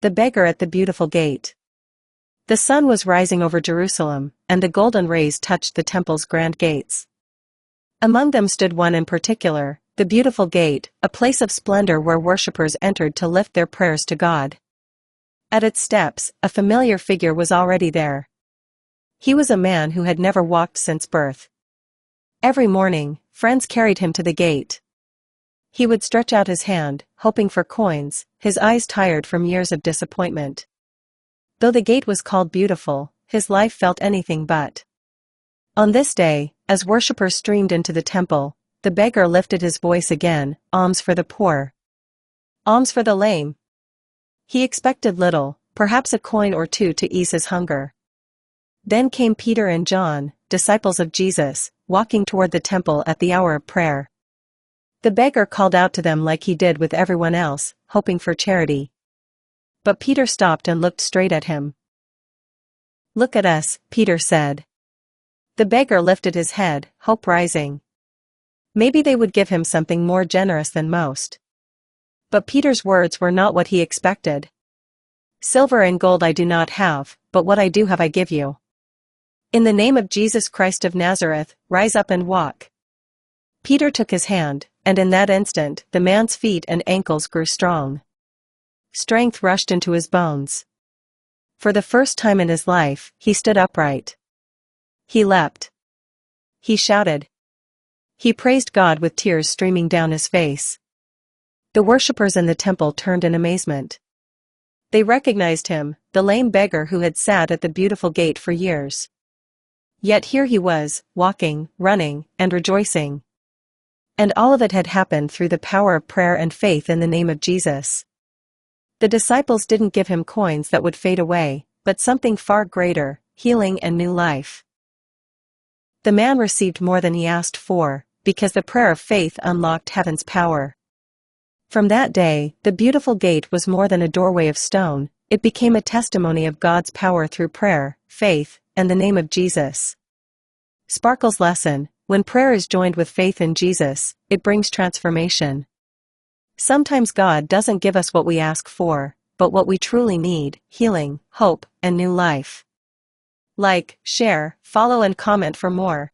The beggar at the beautiful gate. The sun was rising over Jerusalem, and the golden rays touched the temple's grand gates. Among them stood one in particular, the beautiful gate, a place of splendor where worshippers entered to lift their prayers to God. At its steps, a familiar figure was already there. He was a man who had never walked since birth. Every morning, friends carried him to the gate. He would stretch out his hand, hoping for coins, his eyes tired from years of disappointment. Though the gate was called beautiful, his life felt anything but. On this day, as worshippers streamed into the temple, the beggar lifted his voice again, alms for the poor. Alms for the lame. He expected little, perhaps a coin or two to ease his hunger. Then came Peter and John, disciples of Jesus, walking toward the temple at the hour of prayer. The beggar called out to them like he did with everyone else, hoping for charity. But Peter stopped and looked straight at him. "Look at us," Peter said. The beggar lifted his head, hope rising. Maybe they would give him something more generous than most. But Peter's words were not what he expected. "Silver and gold I do not have, but what I do have I give you. In the name of Jesus Christ of Nazareth, rise up and walk." Peter took his hand, and in that instant, the man's feet and ankles grew strong. Strength rushed into his bones. For the first time in his life, he stood upright. He leapt. He shouted. He praised God with tears streaming down his face. The worshippers in the temple turned in amazement. They recognized him, the lame beggar who had sat at the beautiful gate for years. Yet here he was, walking, running, and rejoicing. And all of it had happened through the power of prayer and faith in the name of Jesus. The disciples didn't give him coins that would fade away, but something far greater, healing and new life. The man received more than he asked for, because the prayer of faith unlocked heaven's power. From that day, the beautiful gate was more than a doorway of stone, it became a testimony of God's power through prayer, faith, and the name of Jesus. Sparkle's lesson: when prayer is joined with faith in Jesus, it brings transformation. Sometimes God doesn't give us what we ask for, but what we truly need: healing, hope, and new life. Like, share, follow and comment for more.